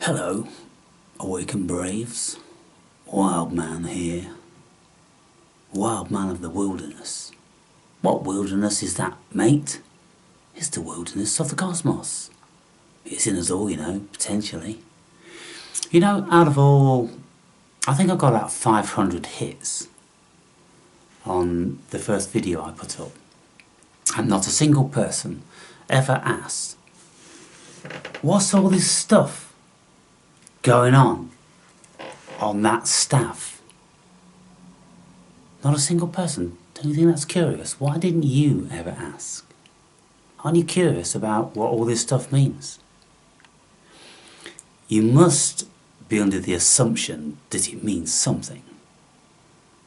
Hello, awakened braves. Wild man here. Wild man of the wilderness. What wilderness is that, mate? It's the wilderness of the cosmos. It's in us all, potentially. Out of all, I think I got about 500 hits on the first video I put up. And not a single person ever asked, what's all this stuff going on that staff? Not a single person. Don't you think that's curious? Why didn't you ever ask? Aren't you curious about what all this stuff means? You must be under the assumption that it means something.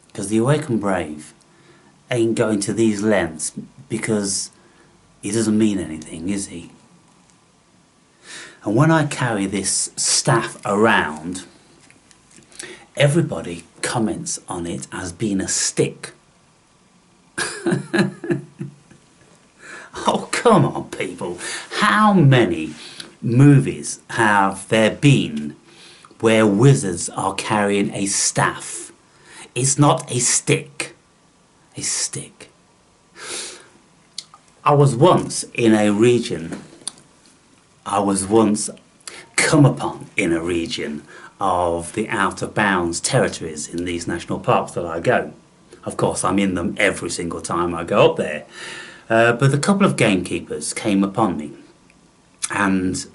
Because the awakened brave ain't going to these lengths because he doesn't mean anything, is he? And when I carry this staff around, everybody comments on it as being a stick. Oh, come on, people. How many movies have there been where wizards are carrying a staff? It's not a stick. A stick. I was once come upon in a region of the out-of-bounds territories in these national parks that I go. Of course, I'm in them every single time I go up there. But a couple of gamekeepers came upon me and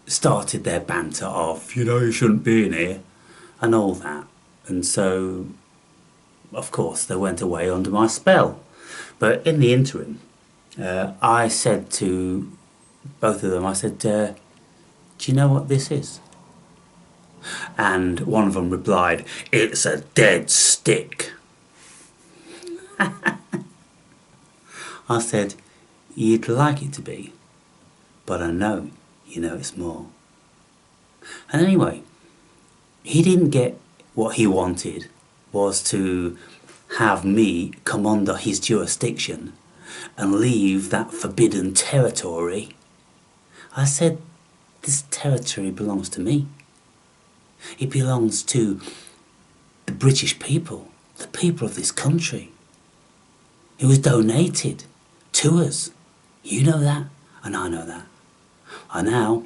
started their banter of, you shouldn't be in here, and all that. And so, of course, they went away under my spell. But in the interim, I said to both of them, I said, do you know what this is? And one of them replied, it's a dead stick. I said, you'd like it to be, but I know it's more. And anyway, he didn't get what he wanted, was to have me come under his jurisdiction and leave that forbidden territory. I said, this territory belongs to me. It belongs to the British people, the people of this country. It was donated to us. You know that, and I know that. And now,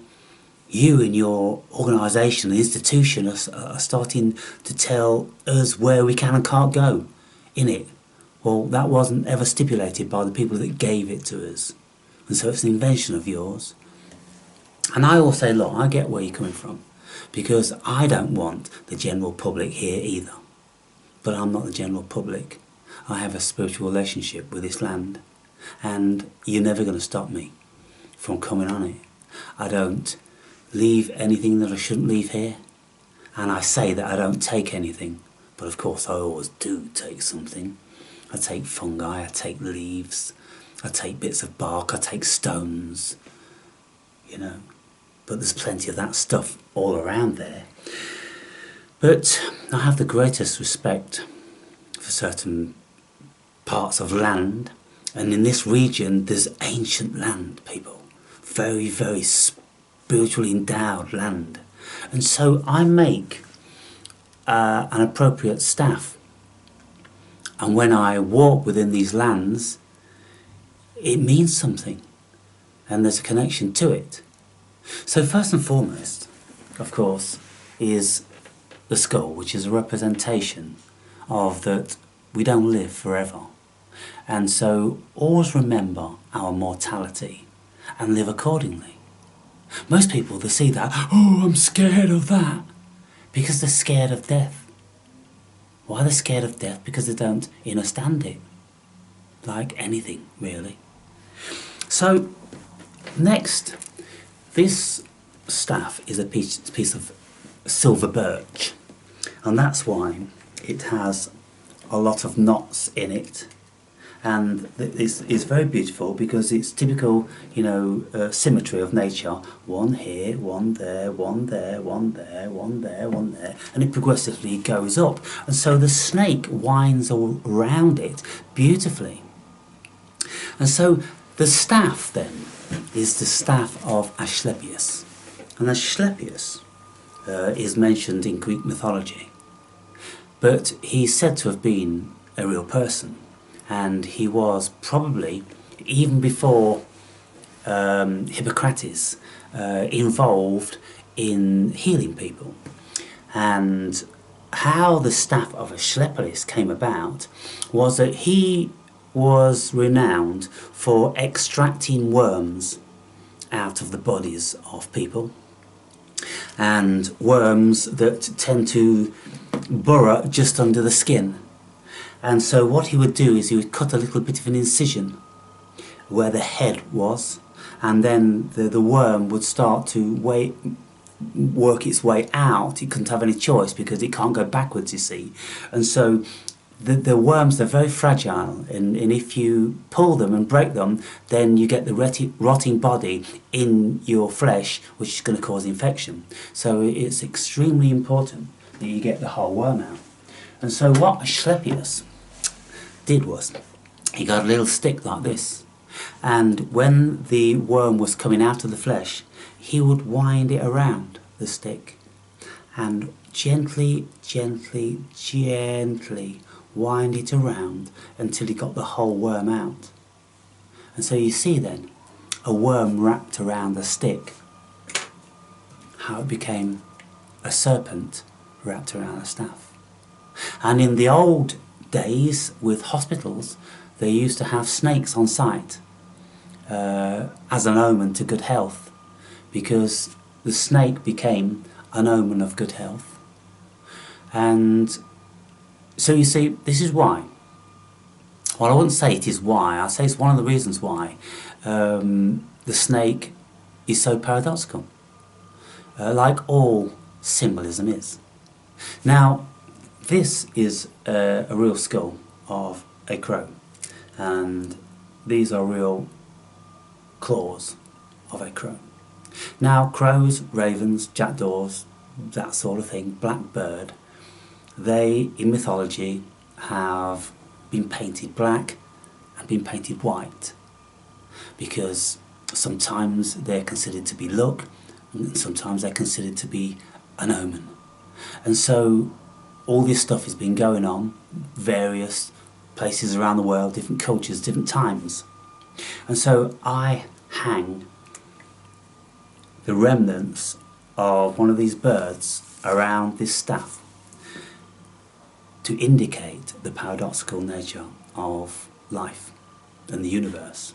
you and your organisation and institution are starting to tell us where we can and can't go in it. Well, that wasn't ever stipulated by the people that gave it to us. And so it's an invention of yours. And I will say, look, I get where you're coming from. Because I don't want the general public here either. But I'm not the general public. I have a spiritual relationship with this land. And you're never going to stop me from coming on it. I don't leave anything that I shouldn't leave here. And I say that I don't take anything. But of course I always do take something. I take fungi, I take leaves, I take bits of bark, I take stones. But there's plenty of that stuff all around there. But I have the greatest respect for certain parts of land, and in this region there's ancient land, people. Very, very spiritually endowed land. And so I make an appropriate staff. And when I walk within these lands, it means something. And there's a connection to it. So first and foremost, of course, is the skull, which is a representation of that we don't live forever. And so always remember our mortality and live accordingly. Most people, they see that, oh, I'm scared of that, because they're scared of death. Why are they scared of death? Because they don't understand it. Like anything, really. So, next, this staff is a piece of silver birch, and that's why it has a lot of knots in it, and it's very beautiful because it's typical, symmetry of nature. One here, one there, one there, one there, one there, one there, and it progressively goes up, and so the snake winds all around it beautifully. And so the staff then is the staff of Asclepius. And Asclepius is mentioned in Greek mythology, but he's said to have been a real person, and he was probably, even before Hippocrates, involved in healing people. And how the staff of Asclepius came about was that he was renowned for extracting worms out of the bodies of people, and worms that tend to burrow just under the skin. And so what he would do is he would cut a little bit of an incision where the head was, and then the worm would start to work its way out. It couldn't have any choice because it can't go backwards, you see. And so the worms, they're very fragile, and if you pull them and break them, then you get the rotting body in your flesh, which is going to cause infection. So it's extremely important that you get the whole worm out. And so what Asclepius did was, he got a little stick like this, and when the worm was coming out of the flesh, he would wind it around the stick and gently, gently, gently wind it around until he got the whole worm out. And so you see then a worm wrapped around a stick, how it became a serpent wrapped around a staff. And in the old days with hospitals, they used to have snakes on site as an omen to good health, because the snake became an omen of good health. And so you see, this is why. Well, I wouldn't say it is why, I'll say it's one of the reasons why the snake is so paradoxical, like all symbolism is. Now, this is a real skull of a crow, and these are real claws of a crow. Now, crows, ravens, jackdaws, that sort of thing, blackbird, they, in mythology, have been painted black and been painted white, because sometimes they're considered to be luck, and sometimes they're considered to be an omen. And so all this stuff has been going on, various places around the world, different cultures, different times. And so I hang the remnants of one of these birds around this staff to indicate the paradoxical nature of life and the universe.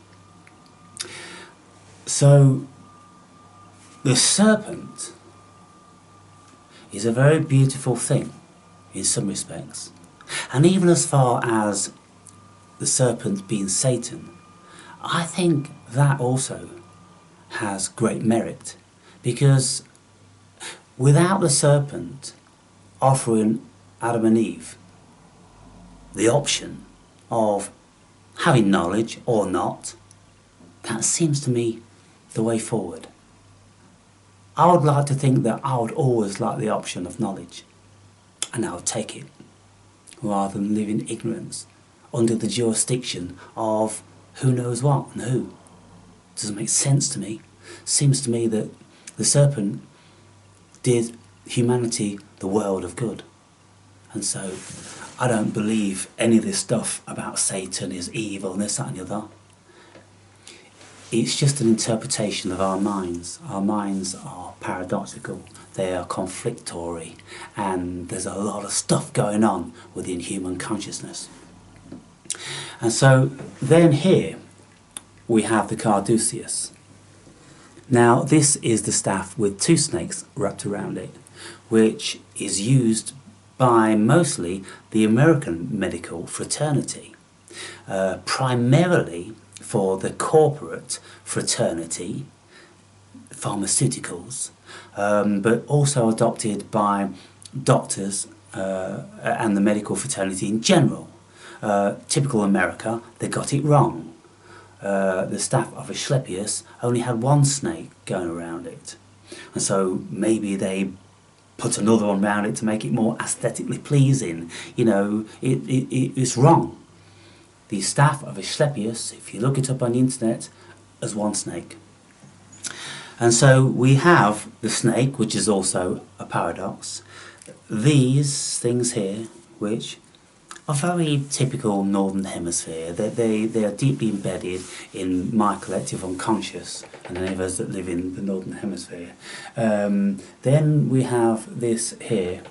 So the serpent is a very beautiful thing in some respects, and even as far as the serpent being Satan, I think that also has great merit, because without the serpent offering Adam and Eve the option of having knowledge or not, that seems to me the way forward. I would like to think that I would always like the option of knowledge, and I would take it, rather than live in ignorance under the jurisdiction of who knows what and who. Doesn't make sense to me. Seems to me that the serpent did humanity the world of good. And so I don't believe any of this stuff about Satan is evil and this, that and the other. It's just an interpretation of our minds. Our minds are paradoxical, they are conflictory, and there's a lot of stuff going on within human consciousness. And so then here we have the Caduceus. Now this is the staff with two snakes wrapped around it, which is used by mostly the American medical fraternity, primarily for the corporate fraternity, pharmaceuticals, but also adopted by doctors and the medical fraternity in general. Typical America, they got it wrong. The staff of Asclepius only had one snake going around it, and so maybe they put another one around it to make it more aesthetically pleasing. You know, it's wrong. The staff of Asclepius, if you look it up on the internet, as one snake. And so we have the snake, which is also a paradox. These things here, which are very typical Northern Hemisphere. They are deeply embedded in my collective unconscious and any of us that live in the Northern Hemisphere. Then we have this here,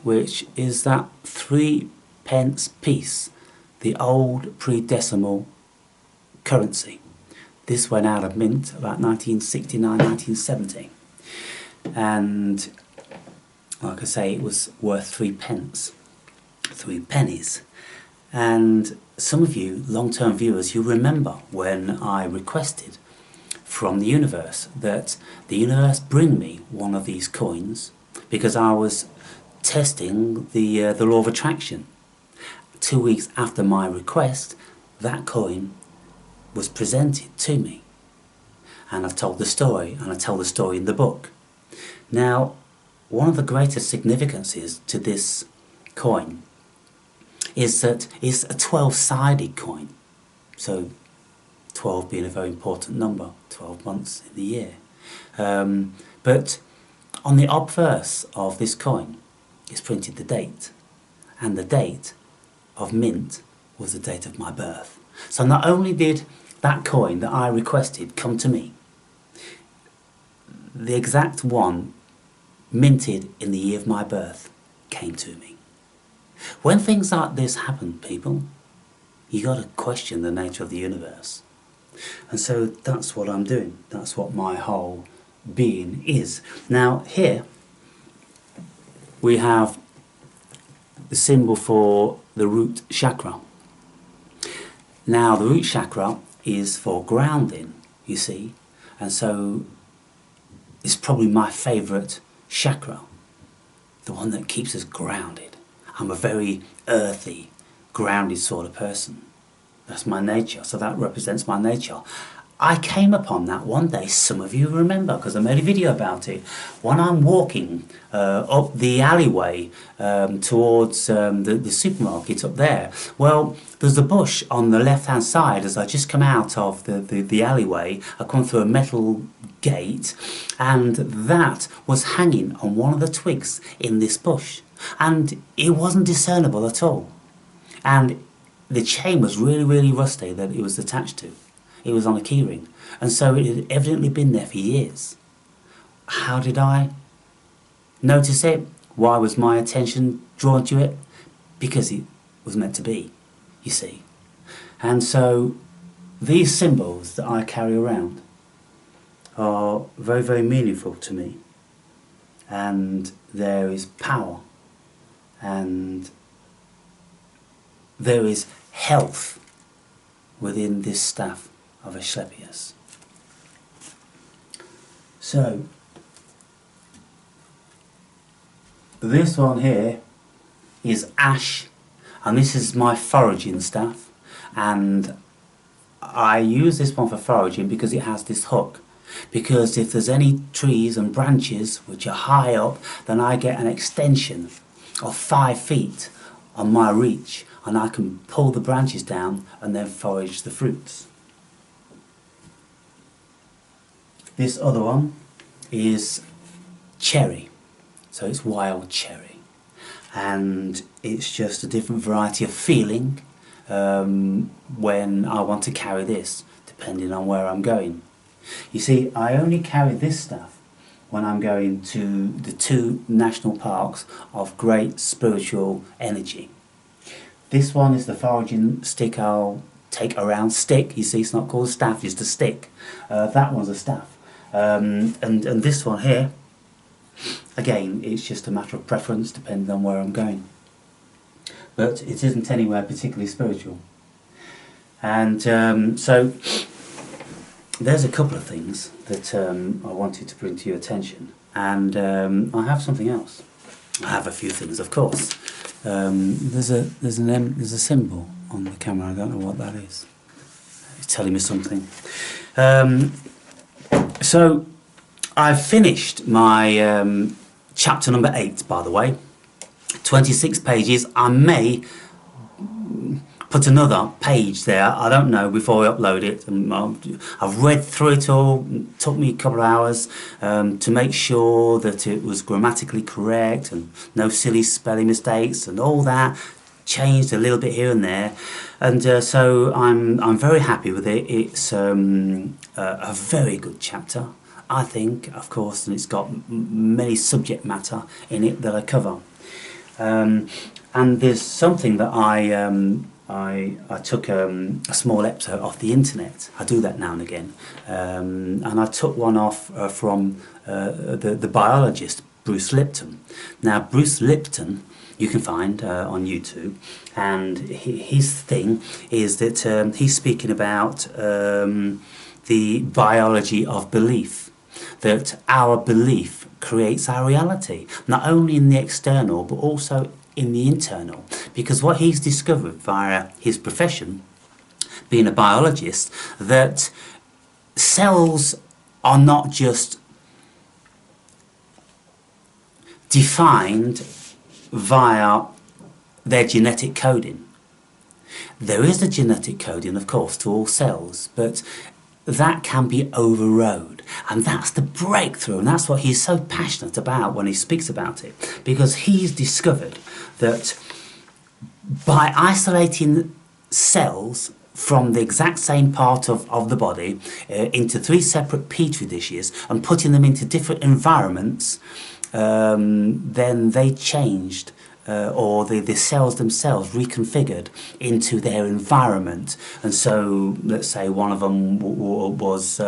which is that 3p piece, the old pre-decimal currency. This went out of mint about 1969, 1970. And like I say, it was worth 3p. 3 pennies. And some of you long-term viewers, you remember when I requested from the universe that the universe bring me one of these coins, because I was testing the law of attraction. 2 weeks after my request, that coin was presented to me, and I've told the story, and I tell the story in the book. Now, one of the greatest significances to this coin is that it's a 12-sided coin. So 12 being a very important number, 12 months in the year. But on the obverse of this coin is printed the date, and the date of mint was the date of my birth. So not only did that coin that I requested come to me, the exact one minted in the year of my birth came to me. When things like this happen, people, you got to question the nature of the universe. And so that's what I'm doing. That's what my whole being is. Now here we have the symbol for the root chakra. Now the root chakra is for grounding, you see, and so it's probably my favourite chakra, the one that keeps us grounded. I'm a very earthy, grounded sort of person. That's my nature, so that represents my nature. I came upon that one day, some of you remember, because I made a video about it, when I'm walking up the alleyway towards the supermarket up there. Well, there's a bush on the left-hand side as I just come out of the alleyway. I come through a metal gate, and that was hanging on one of the twigs in this bush. And it wasn't discernible at all. And the chain was really, really rusty that it was attached to. It was on a keyring. And so it had evidently been there for years. How did I notice it? Why was my attention drawn to it? Because it was meant to be, you see. And so these symbols that I carry around are very, very meaningful to me. And there is power. And there is health within this staff of Asclepius. So this one here is ash, and this is my foraging staff, and I use this one for foraging because it has this hook. Because if there's any trees and branches which are high up, then I get an extension of 5 feet on my reach, and I can pull the branches down and then forage the fruits. This other one is cherry, so it's wild cherry, and it's just a different variety of feeling when I want to carry this, depending on where I'm going. You see, I only carry this stuff when I'm going to the 2 national parks of great spiritual energy. This one is the foraging stick I'll take around. Stick, you see, it's not called a staff, it's a stick. That one's a staff. And this one here, again, it's just a matter of preference depending on where I'm going. But it isn't anywhere particularly spiritual. And so there's a couple of things that I wanted to bring to your attention. And I have something else. I have a few things, of course. There's a symbol on the camera. I don't know what that is. It's telling me something. So I've finished my chapter number 8, by the way. 26 pages. I may put another page there, I don't know, before I upload it. And I've read through it all. It took me a couple of hours to make sure that it was grammatically correct and no silly spelling mistakes and all that. Changed a little bit here and there, and so I'm very happy with it. It's a very good chapter, I think, of course, and it's got many subject matter in it that I cover. And there's something that I took a small excerpt off the internet. I do that now and again, and I took one off from the biologist Bruce Lipton. Now, Bruce Lipton you can find on YouTube, and his thing is that he's speaking about the biology of belief, that our belief creates our reality, not only in the external but also in the internal, because what he's discovered via his profession, being a biologist, that cells are not just defined via their genetic coding. There is a genetic coding, of course, to all cells, but that can be overrode, and that's the breakthrough, and that's what he's so passionate about when he speaks about it, because he's discovered that by isolating cells from the exact same part of the body into 3 separate petri dishes and putting them into different environments, then they changed, or the cells themselves reconfigured into their environment. And so, let's say one of them was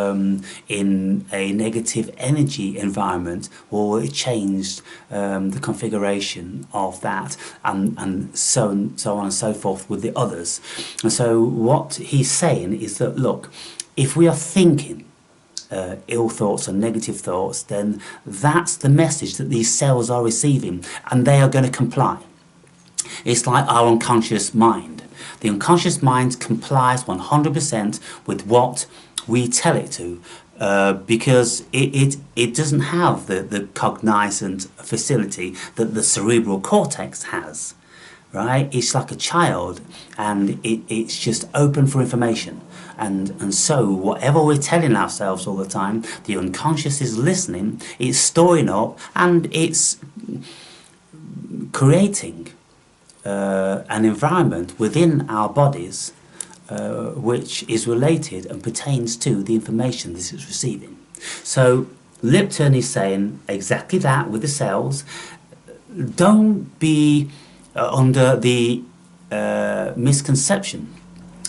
in a negative energy environment, or it changed the configuration of that, and so on and so forth with the others. And so what he's saying is that, look, if we are thinking ill thoughts and negative thoughts, then that's the message that these cells are receiving, and they are going to comply. It's like our unconscious mind. The unconscious mind complies 100% with what we tell it to, because it doesn't have the cognizant facility that the cerebral cortex has. Right? It's like a child, and it's just open for information. And so whatever we're telling ourselves all the time, the unconscious is listening, it's storing up, and it's creating an environment within our bodies which is related and pertains to the information this is receiving. So Lipton is saying exactly that with the cells. Don't be under the misconception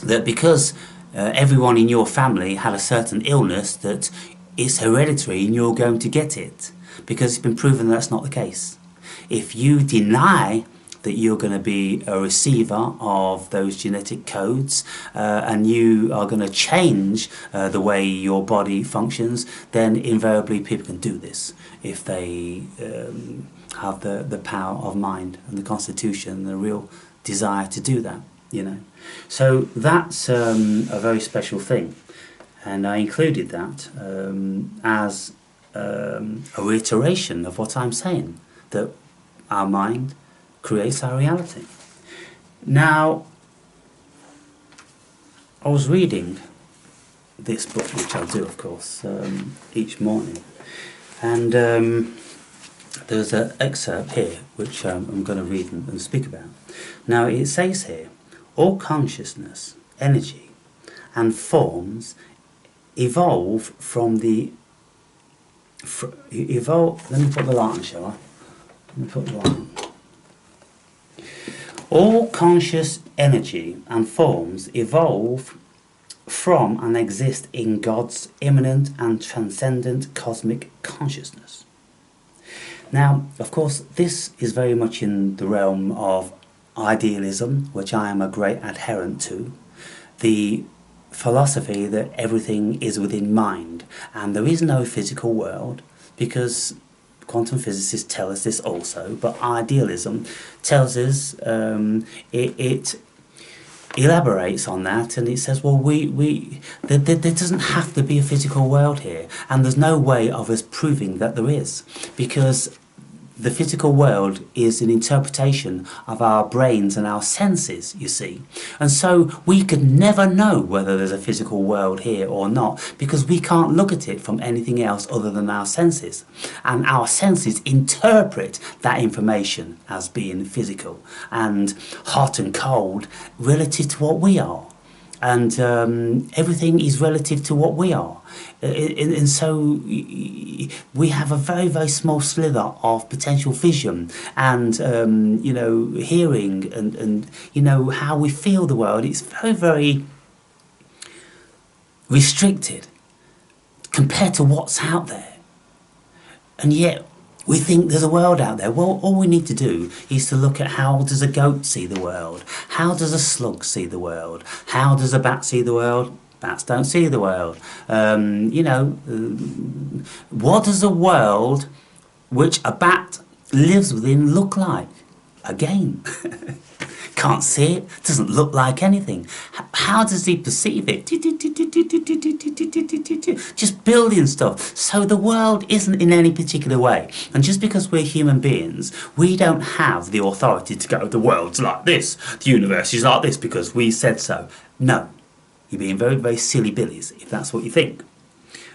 that because everyone in your family had a certain illness that it's hereditary and you're going to get it, because it's been proven that's not the case. If you deny that you're going to be a receiver of those genetic codes and you are going to change the way your body functions, then invariably people can do this if they have the power of mind and the constitution and the real desire to do that, you know. So that's a very special thing, and I included that as a reiteration of what I'm saying, that our mind creates our reality. Now, I was reading this book, which I do, of course, each morning, and there's an excerpt here which I'm going to read and speak about. Now, it says here, all consciousness, energy, and forms evolve from the... let me put the light on, shall I? Let me put the light on. All conscious energy and forms evolve from and exist in God's immanent and transcendent cosmic consciousness. Now, of course, this is very much in the realm of idealism, which I am a great adherent to, the philosophy that everything is within mind and there is no physical world, because quantum physicists tell us this also, but idealism tells us, it elaborates on that, and it says, well, there doesn't have to be a physical world here, and there's no way of us proving that there is, because the physical world is an interpretation of our brains and our senses, you see. And so we could never know whether there's a physical world here or not, because we can't look at it from anything else other than our senses. And our senses interpret that information as being physical and hot and cold relative to what we are. And everything is relative to what we are. And so we have a very, very small slither of potential vision and, you know, hearing and, you know, how we feel the world. It's very, very restricted compared to what's out there. And yet we think there's a world out there. Well, all we need to do is to look at how does a goat see the world? How does a slug see the world? How does a bat see the world? Bats don't see the world. You know, what does a world which a bat lives within look like? Again, can't see it, doesn't look like anything. How does he perceive it? Just building stuff. So the world isn't in any particular way. And just because we're human beings, we don't have the authority to go, the world's like this, the universe is like this because we said so. No, you're being very, very silly billies if that's what you think.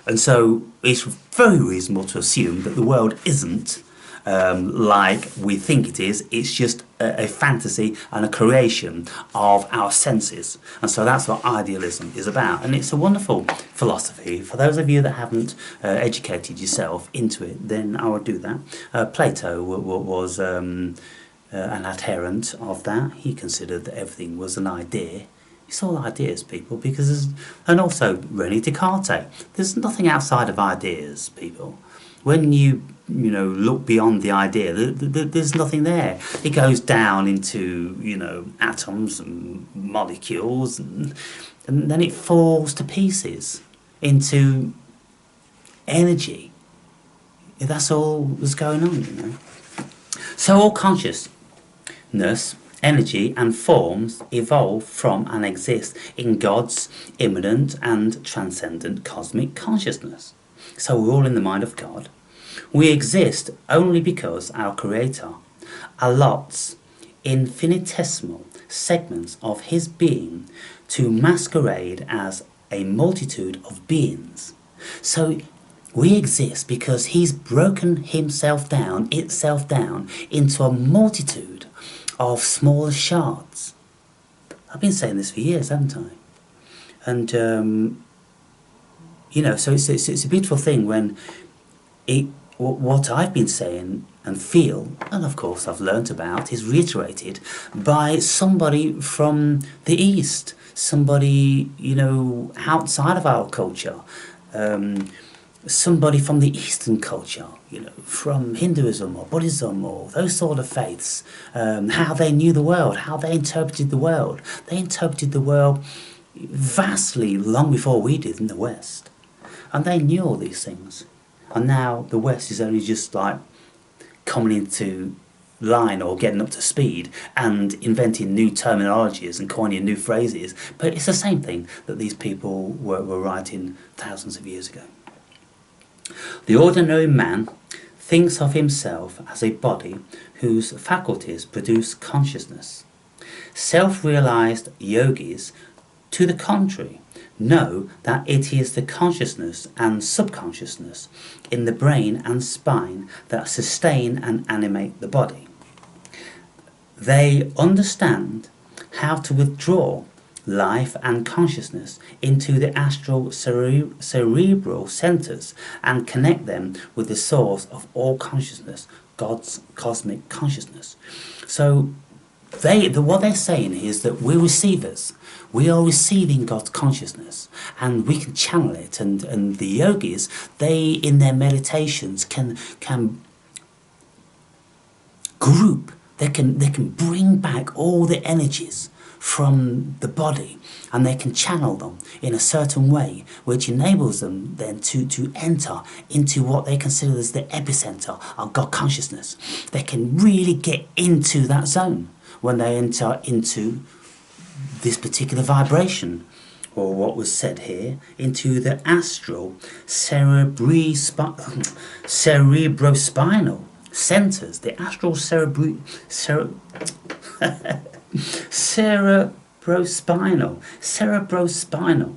And so it's very reasonable to assume that the world isn't like we think it is. It's just a fantasy and a creation of our senses. And so that's what idealism is about. And it's a wonderful philosophy. For those of you that haven't educated yourself into it, then I would do that. Plato was an adherent of that. He considered that everything was an idea. It's all ideas, people, because and also René Descartes. There's nothing outside of ideas, people. When you know, look beyond the idea, there's nothing there. It goes down into, you know, atoms and molecules, and then it falls to pieces into energy. That's all that's going on, you know. So all consciousness, energy and forms evolve from and exist in God's immanent and transcendent cosmic consciousness. So we're all in the mind of God. We exist only because our Creator allots infinitesimal segments of His being to masquerade as a multitude of beings. So we exist because He's broken itself down into a multitude of smaller shards. I've been saying this for years, haven't I? And you know, so it's a beautiful thing when what I've been saying and feel, and of course I've learnt about, is reiterated by somebody from the East, somebody, you know, outside of our culture, somebody from the Eastern culture, you know, from Hinduism or Buddhism or those sort of faiths, how they knew the world, how they interpreted the world. They interpreted the world vastly long before we did in the West. And they knew all these things. And now the West is only just like coming into line or getting up to speed and inventing new terminologies and coining new phrases. But it's the same thing that these people were writing thousands of years ago. The ordinary man thinks of himself as a body whose faculties produce consciousness. Self-realized yogis, to the contrary, know that it is the consciousness and subconsciousness in the brain and spine that sustain and animate the body. They understand how to withdraw life and consciousness into the astral cerebral centers and connect them with the source of all consciousness, God's cosmic consciousness. So what they're saying is that we're receivers. We are receiving God's consciousness and we can channel it, and the yogis, they in their meditations can group, they can bring back all the energies from the body and they can channel them in a certain way which enables them then to enter into what they consider as the epicenter of God consciousness. They can really get into that zone when they enter into this particular vibration, or what was said here, into the astral cerebrospinal centres, the astral cerebrospinal.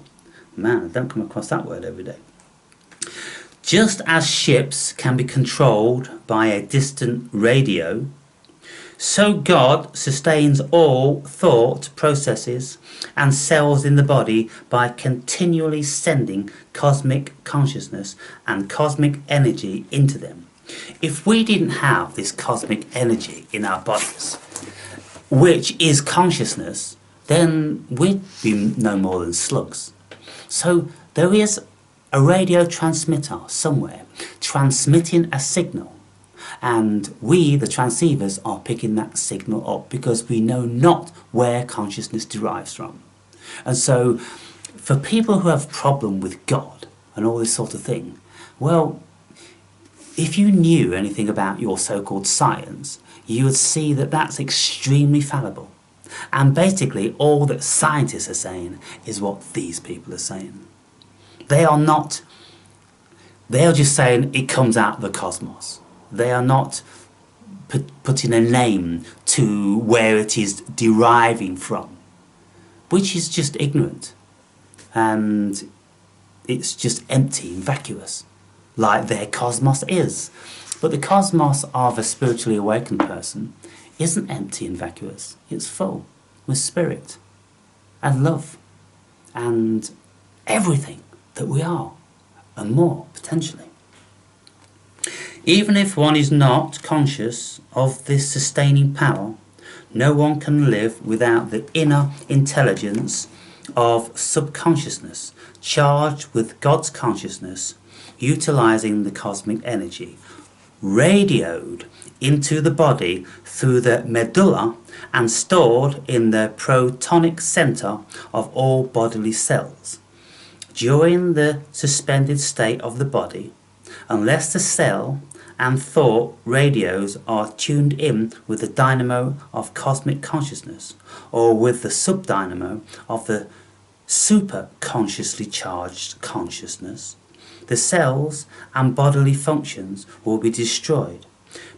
Man, I don't come across that word every day. Just as ships can be controlled by a distant radio, so God sustains all thought processes and cells in the body by continually sending cosmic consciousness and cosmic energy into them. If we didn't have this cosmic energy in our bodies, which is consciousness, then we'd be no more than slugs. So there is a radio transmitter somewhere transmitting a signal, and we, the transceivers, are picking that signal up because we know not where consciousness derives from. And so for people who have problem with God and all this sort of thing, well, if you knew anything about your so-called science, you would see that that's extremely fallible. And basically all that scientists are saying is what these people are saying. They are just saying it comes out of the cosmos. They are not putting a name to where it is deriving from, which is just ignorant. And it's just empty and vacuous, like their cosmos is. But the cosmos of a spiritually awakened person isn't empty and vacuous. It's full with spirit and love and everything that we are, and more, potentially. Even if one is not conscious of this sustaining power, no one can live without the inner intelligence of subconsciousness, charged with God's consciousness, utilizing the cosmic energy, radioed into the body through the medulla and stored in the protonic center of all bodily cells. During the suspended state of the body, unless the cell and thought radios are tuned in with the dynamo of cosmic consciousness or with the subdynamo of the superconsciously charged consciousness, the cells and bodily functions will be destroyed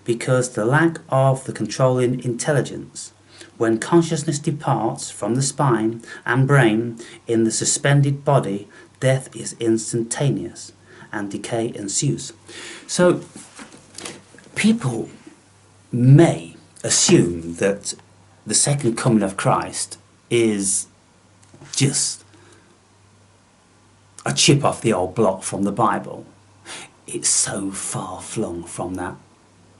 because the lack of the controlling intelligence. When consciousness departs from the spine and brain in the suspended body, death is instantaneous and decay ensues. So people may assume that the second coming of Christ is just a chip off the old block from the Bible. It's so far flung from that,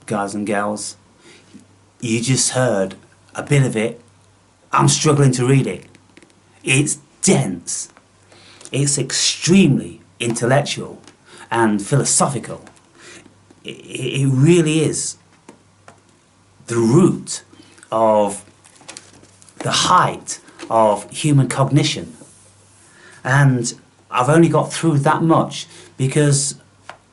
guys and gals. You just heard a bit of it. I'm struggling to read it. It's dense. It's extremely intellectual and philosophical. It really is the root of the height of human cognition. And I've only got through that much because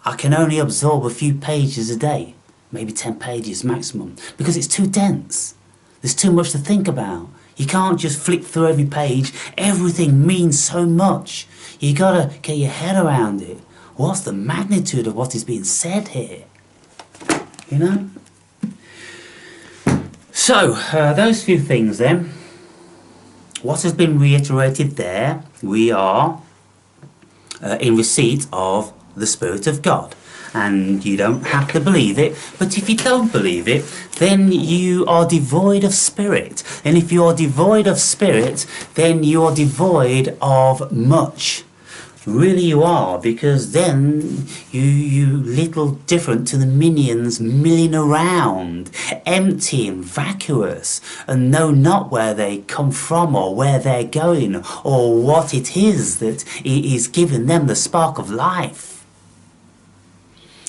I can only absorb a few pages a day, maybe 10 pages maximum, because it's too dense. There's too much to think about. You can't just flick through every page. Everything means so much. You gotta get your head around it. What's the magnitude of what is being said here? You know? So, those few things then. What has been reiterated there? We are in receipt of the Spirit of God. And you don't have to believe it, but if you don't believe it, then you are devoid of spirit. And if you are devoid of spirit, then you are devoid of much. Really you are, because then you little different to the minions milling around, empty and vacuous, and know not where they come from or where they're going or what it is that is giving them the spark of life.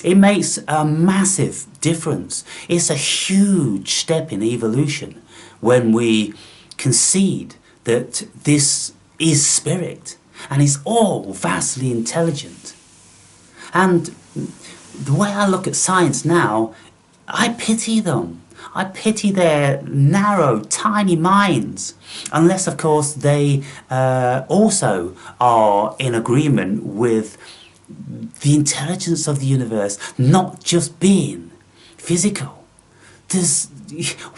It makes a massive difference. It's a huge step in evolution when we concede that this is spirit and it's all vastly intelligent. And the way I look at science now, I pity them. I pity their narrow, tiny minds, unless of course they also are in agreement with the intelligence of the universe not just being physical.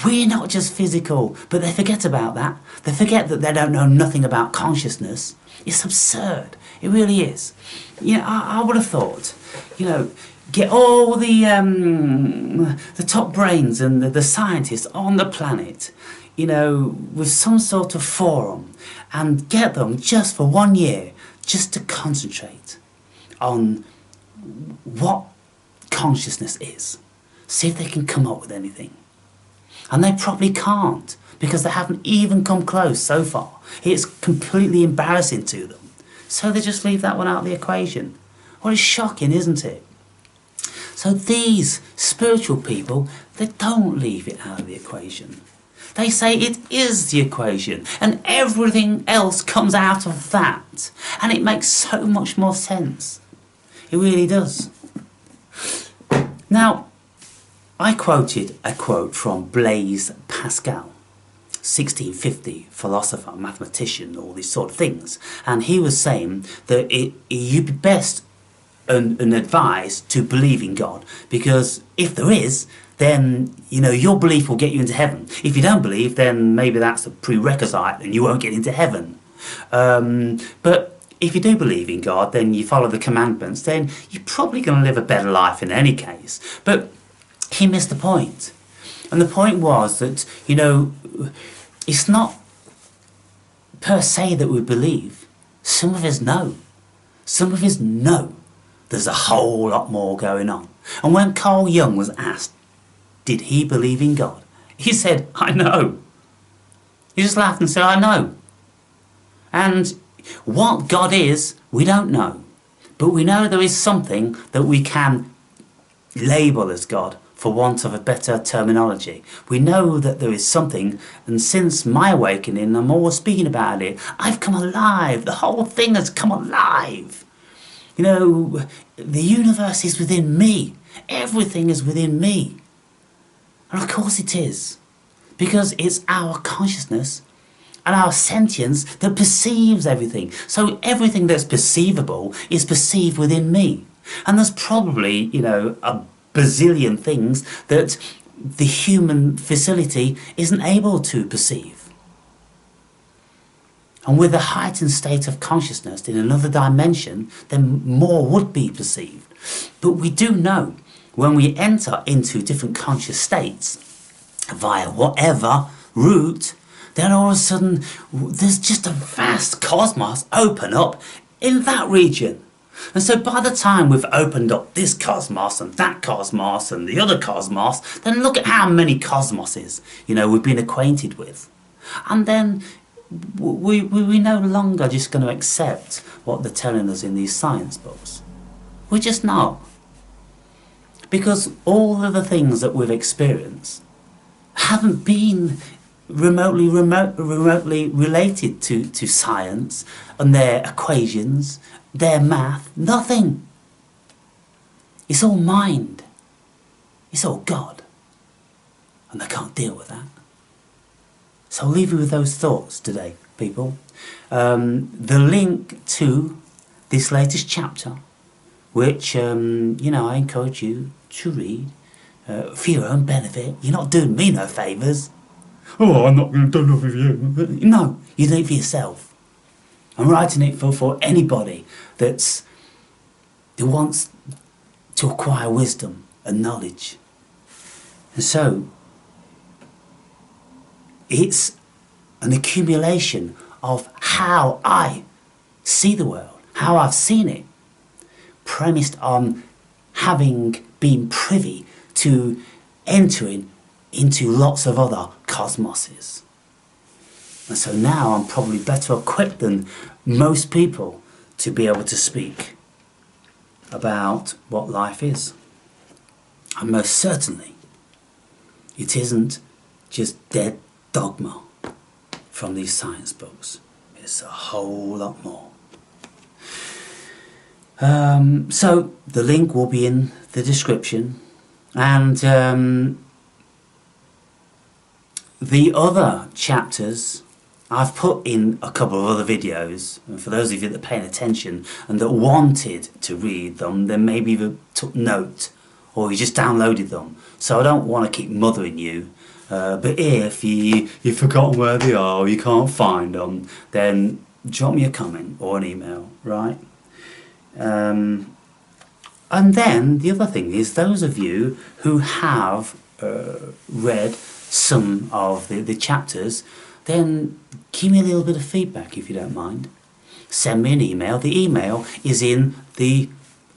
We're not just physical, but they forget about that. They forget that they don't know nothing about consciousness. It's absurd. It really is. You know, I would have thought, you know, get all the top brains and the scientists on the planet, you know, with some sort of forum, and get them just for 1 year, just to concentrate on what consciousness is. See if they can come up with anything. And they probably can't, because they haven't even come close so far. It's completely embarrassing to them. So they just leave that one out of the equation. Well, it's shocking, isn't it? So these spiritual people, they don't leave it out of the equation. They say it is the equation, and everything else comes out of that. And it makes so much more sense. It really does. Now, I quoted a quote from Blaise Pascal, 1650 philosopher, mathematician, all these sort of things. And he was saying that you'd be best and advised to believe in God, because if there is, then, you know, your belief will get you into heaven. If you don't believe, then maybe that's a prerequisite and you won't get into heaven. But if you do believe in God, then you follow the commandments, then you're probably going to live a better life in any case. But he missed the point. And the point was that, you know, it's not per se that we believe. Some of us know. Some of us know there's a whole lot more going on. And when Carl Jung was asked, did he believe in God? He said, I know. He just laughed and said, I know. And what God is, we don't know. But we know there is something that we can label as God, for want of a better terminology. We know that there is something, and since my awakening, I'm always speaking about it, I've come alive. The whole thing has come alive. You know, the universe is within me. Everything is within me. And of course it is. Because it's our consciousness and our sentience that perceives everything. So everything that's perceivable is perceived within me. And there's probably, you know, a bazillion things that the human facility isn't able to perceive. And with a heightened state of consciousness in another dimension, then more would be perceived. But we do know when we enter into different conscious states via whatever route, then all of a sudden there's just a vast cosmos open up in that region. And so by the time we've opened up this cosmos and that cosmos and the other cosmos, then look at how many cosmoses, you know, we've been acquainted with. And then we're no longer just going to accept what they're telling us in these science books. We're just not. Because all of the things that we've experienced haven't been remotely related to science and their equations, their math, nothing. It's all mind. It's all God. And they can't deal with that. So I'll leave you with those thoughts today, people. The link to this latest chapter, which, you know, I encourage you to read for your own benefit. You're not doing me no favours. Oh, I'm not going to do nothing for you. No, you do it for yourself. I'm writing it for anybody that wants to acquire wisdom and knowledge. And so, it's an accumulation of how I see the world, how I've seen it, premised on having been privy to entering into lots of other cosmoses. And so now I'm probably better equipped than most people to be able to speak about what life is. And most certainly, it isn't just dead dogma from these science books. It's a whole lot more. So the link will be in the description, and the other chapters I've put in a couple of other videos, and for those of you that are paying attention and that wanted to read them, then maybe you took note or you just downloaded them. So I don't want to keep mothering you. But if you've forgotten where they are, or you can't find them, then drop me a comment or an email, right? And then the other thing is, those of you who have read some of the chapters, then give me a little bit of feedback if you don't mind. Send me an email. The email is in the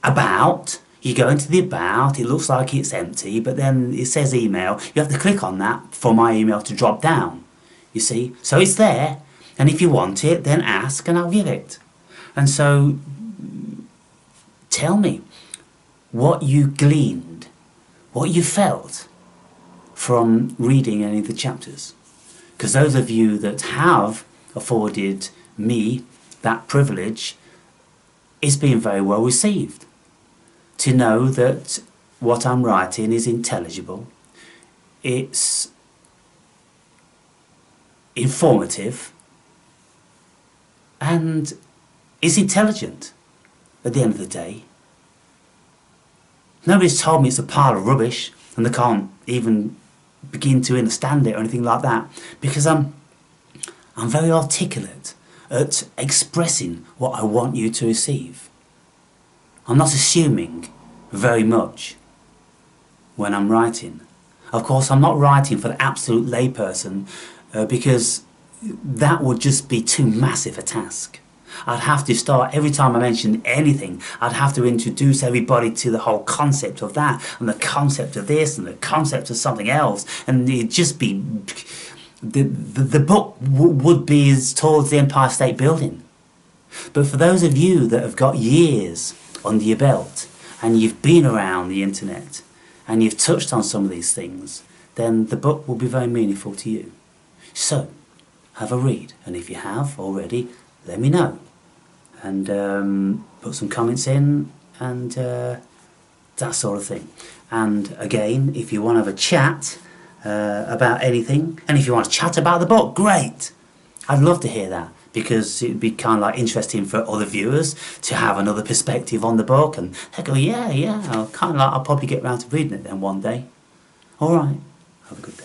About. You go into the About, it looks like it's empty, but then it says email. You have to click on that for my email to drop down, you see. So it's there, and if you want it, then ask and I'll give it. And so tell me what you gleaned, what you felt from reading any of the chapters. Because those of you that have afforded me that privilege, it's been very well received. To know that what I'm writing is intelligible, it's informative, and it's intelligent at the end of the day. Nobody's told me it's a pile of rubbish and they can't even begin to understand it or anything like that, because I'm very articulate at expressing what I want you to receive. I'm not assuming very much when I'm writing. Of course, I'm not writing for the absolute layperson because that would just be too massive a task. I'd have to start, every time I mention anything, I'd have to introduce everybody to the whole concept of that, and the concept of this, and the concept of something else, and it'd just be... The book would be as tall as the Empire State Building. But for those of you that have got years under your belt, and you've been around the internet, and you've touched on some of these things, then the book will be very meaningful to you. So, have a read, and if you have already, let me know. And put some comments in, and that sort of thing. And again, if you want to have a chat about anything, and if you want to chat about the book, great! I'd love to hear that, because it'd be kind of like interesting for other viewers to have another perspective on the book, and they go, yeah, I'll probably get around to reading it then one day. Alright, have a good day.